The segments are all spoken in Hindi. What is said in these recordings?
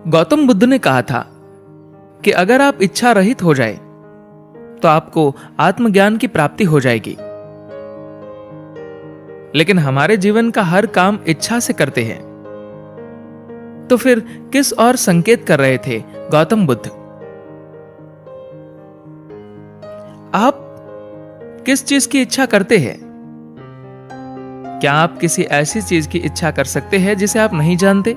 गौतम बुद्ध ने कहा था कि अगर आप इच्छा रहित हो जाए तो आपको आत्मज्ञान की प्राप्ति हो जाएगी। लेकिन हमारे जीवन का हर काम इच्छा से करते हैं, तो फिर किस ओर संकेत कर रहे थे गौतम बुद्ध? आप किस चीज की इच्छा करते हैं? क्या आप किसी ऐसी चीज की इच्छा कर सकते हैं जिसे आप नहीं जानते?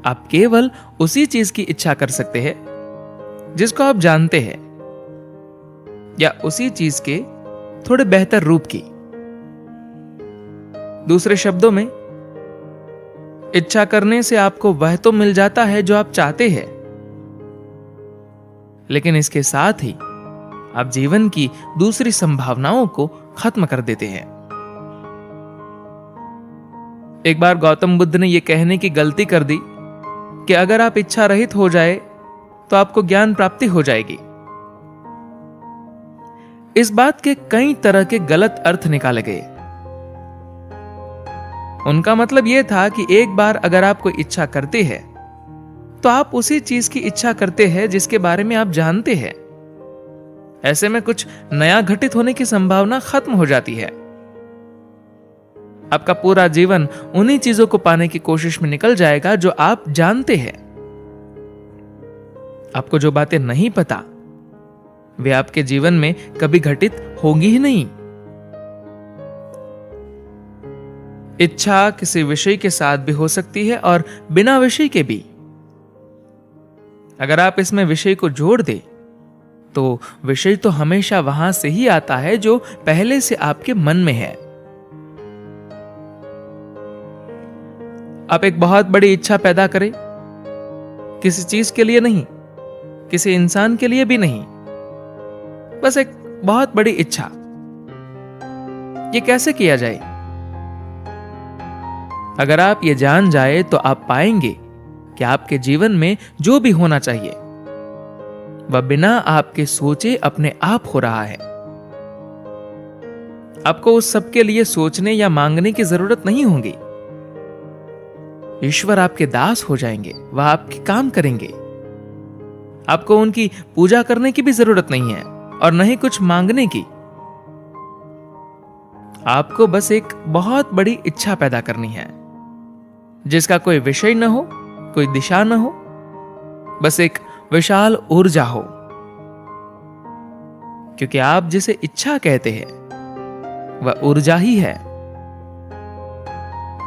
आप केवल उसी चीज की इच्छा कर सकते हैं जिसको आप जानते हैं, या उसी चीज के थोड़े बेहतर रूप की। दूसरे शब्दों में, इच्छा करने से आपको वह तो मिल जाता है जो आप चाहते हैं, लेकिन इसके साथ ही आप जीवन की दूसरी संभावनाओं को खत्म कर देते हैं। एक बार गौतम बुद्ध ने यह कहने की गलती कर दी कि अगर आप इच्छा रहित हो जाए तो आपको ज्ञान प्राप्ति हो जाएगी। इस बात के कई तरह के गलत अर्थ निकाले गए। उनका मतलब यह था कि एक बार अगर आप कोई इच्छा करते हैं तो आप उसी चीज की इच्छा करते हैं जिसके बारे में आप जानते हैं। ऐसे में कुछ नया घटित होने की संभावना खत्म हो जाती है। आपका पूरा जीवन उन्हीं चीजों को पाने की कोशिश में निकल जाएगा जो आप जानते हैं। आपको जो बातें नहीं पता वे आपके जीवन में कभी घटित होंगी ही नहीं। इच्छा किसी विषय के साथ भी हो सकती है और बिना विषय के भी। अगर आप इसमें विषय को जोड़ दे तो विषय तो हमेशा वहां से ही आता है जो पहले से आपके मन में है। आप एक बहुत बड़ी इच्छा पैदा करें, किसी चीज के लिए नहीं, किसी इंसान के लिए भी नहीं, बस एक बहुत बड़ी इच्छा। ये कैसे किया जाए? अगर आप ये जान जाए तो आप पाएंगे कि आपके जीवन में जो भी होना चाहिए वह बिना आपके सोचे अपने आप हो रहा है। आपको उस सब के लिए सोचने या मांगने की जरूरत नहीं होगी। ईश्वर आपके दास हो जाएंगे, वह आपके काम करेंगे। आपको उनकी पूजा करने की भी जरूरत नहीं है और न ही कुछ मांगने की। आपको बस एक बहुत बड़ी इच्छा पैदा करनी है जिसका कोई विषय न हो, कोई दिशा न हो, बस एक विशाल ऊर्जा हो। क्योंकि आप जिसे इच्छा कहते हैं वह ऊर्जा ही है।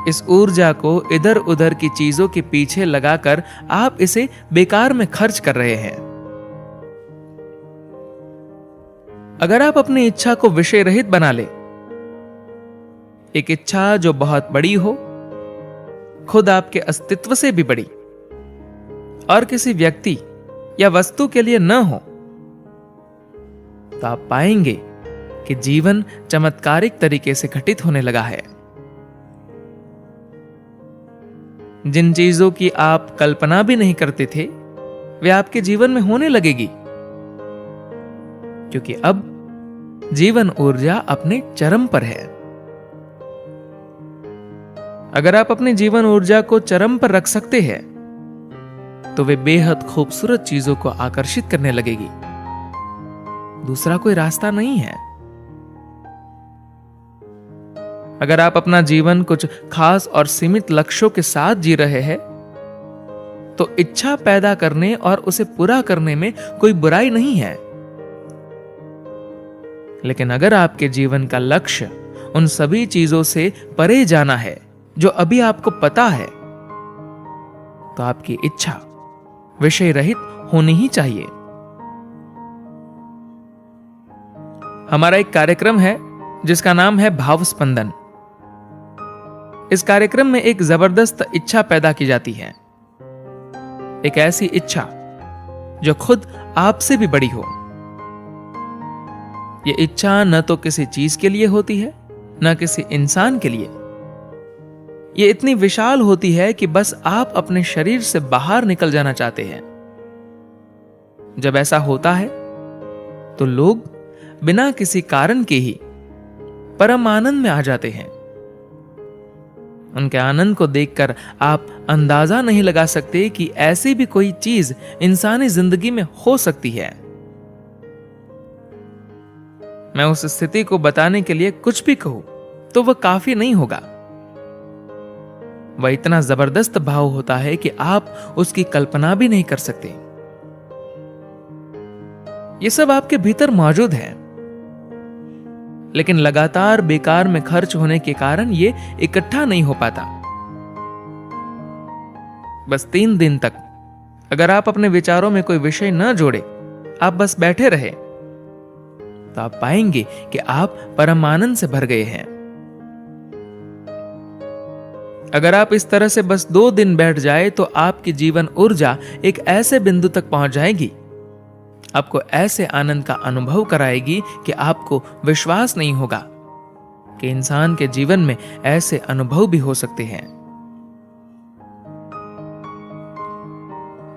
इस ऊर्जा को इधर उधर की चीजों के पीछे लगाकर आप इसे बेकार में खर्च कर रहे हैं। अगर आप अपनी इच्छा को विषय रहित बना ले, एक इच्छा जो बहुत बड़ी हो, खुद आपके अस्तित्व से भी बड़ी, और किसी व्यक्ति या वस्तु के लिए न हो, तो आप पाएंगे कि जीवन चमत्कारिक तरीके से घटित होने लगा है। जिन चीजों की आप कल्पना भी नहीं करते थे वे आपके जीवन में होने लगेगी, क्योंकि अब जीवन ऊर्जा अपने चरम पर है। अगर आप अपनी जीवन ऊर्जा को चरम पर रख सकते हैं तो वे बेहद खूबसूरत चीजों को आकर्षित करने लगेगी। दूसरा कोई रास्ता नहीं है। अगर आप अपना जीवन कुछ खास और सीमित लक्ष्यों के साथ जी रहे हैं तो इच्छा पैदा करने और उसे पूरा करने में कोई बुराई नहीं है। लेकिन अगर आपके जीवन का लक्ष्य उन सभी चीजों से परे जाना है जो अभी आपको पता है, तो आपकी इच्छा विषय रहित होनी ही चाहिए। हमारा एक कार्यक्रम है जिसका नाम है भाव स्पंदन। इस कार्यक्रम में एक जबरदस्त इच्छा पैदा की जाती है, एक ऐसी इच्छा जो खुद आपसे भी बड़ी हो। यह इच्छा न तो किसी चीज के लिए होती है, न किसी इंसान के लिए। यह इतनी विशाल होती है कि बस आप अपने शरीर से बाहर निकल जाना चाहते हैं। जब ऐसा होता है तो लोग बिना किसी कारण के ही परम आनंद में आ जाते हैं। उनके आनंद को देखकर आप अंदाजा नहीं लगा सकते कि ऐसी भी कोई चीज इंसानी जिंदगी में हो सकती है। मैं उस स्थिति को बताने के लिए कुछ भी कहूं तो वह काफी नहीं होगा। वह इतना जबरदस्त भाव होता है कि आप उसकी कल्पना भी नहीं कर सकते। ये सब आपके भीतर मौजूद है, लेकिन लगातार बेकार में खर्च होने के कारण ये इकट्ठा नहीं हो पाता। बस 3 दिन तक अगर आप अपने विचारों में कोई विषय न जोड़े, आप बस बैठे रहे, तो आप पाएंगे कि आप परम आनंद से भर गए हैं। अगर आप इस तरह से बस 2 दिन बैठ जाए तो आपकी जीवन ऊर्जा एक ऐसे बिंदु तक पहुंच जाएगी, आपको ऐसे आनंद का अनुभव कराएगी कि आपको विश्वास नहीं होगा कि इंसान के जीवन में ऐसे अनुभव भी हो सकते हैं।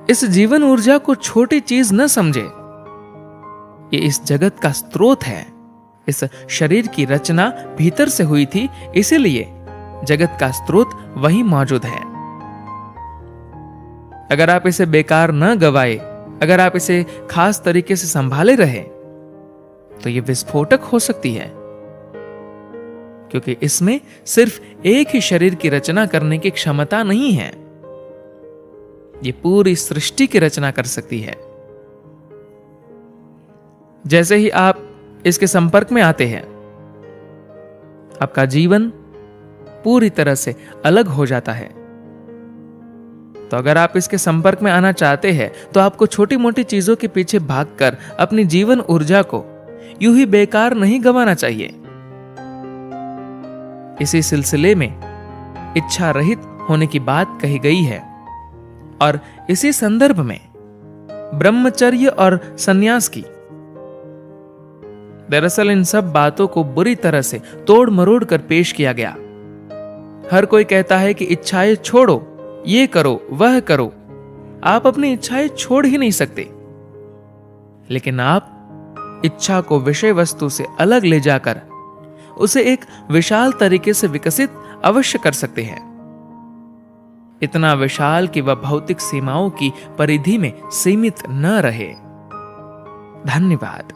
इस जीवन ऊर्जा को छोटी चीज न समझे। ये इस जगत का स्रोत है। इस शरीर की रचना भीतर से हुई थी, इसीलिए जगत का स्रोत वही मौजूद है। अगर आप इसे बेकार न गवाए, अगर आप इसे खास तरीके से संभाले रहे, तो यह विस्फोटक हो सकती है, क्योंकि इसमें सिर्फ एक ही शरीर की रचना करने की क्षमता नहीं है, यह पूरी सृष्टि की रचना कर सकती है। जैसे ही आप इसके संपर्क में आते हैं, आपका जीवन पूरी तरह से अलग हो जाता है। तो अगर आप इसके संपर्क में आना चाहते हैं, तो आपको छोटी मोटी चीजों के पीछे भागकर अपनी जीवन ऊर्जा को यूं ही बेकार नहीं गंवाना चाहिए। इसी सिलसिले में इच्छा रहित होने की बात कही गई है, और इसी संदर्भ में ब्रह्मचर्य और सन्यास की। दरअसल इन सब बातों को बुरी तरह से तोड़ मरोड़ कर पेश किया गया। हर कोई कहता है कि इच्छाएं छोड़ो, ये करो, वह करो। आप अपनी इच्छाएं छोड़ ही नहीं सकते, लेकिन आप इच्छा को विषय वस्तु से अलग ले जाकर उसे एक विशाल तरीके से विकसित अवश्य कर सकते हैं। इतना विशाल कि वह भौतिक सीमाओं की परिधि में सीमित न रहे। धन्यवाद।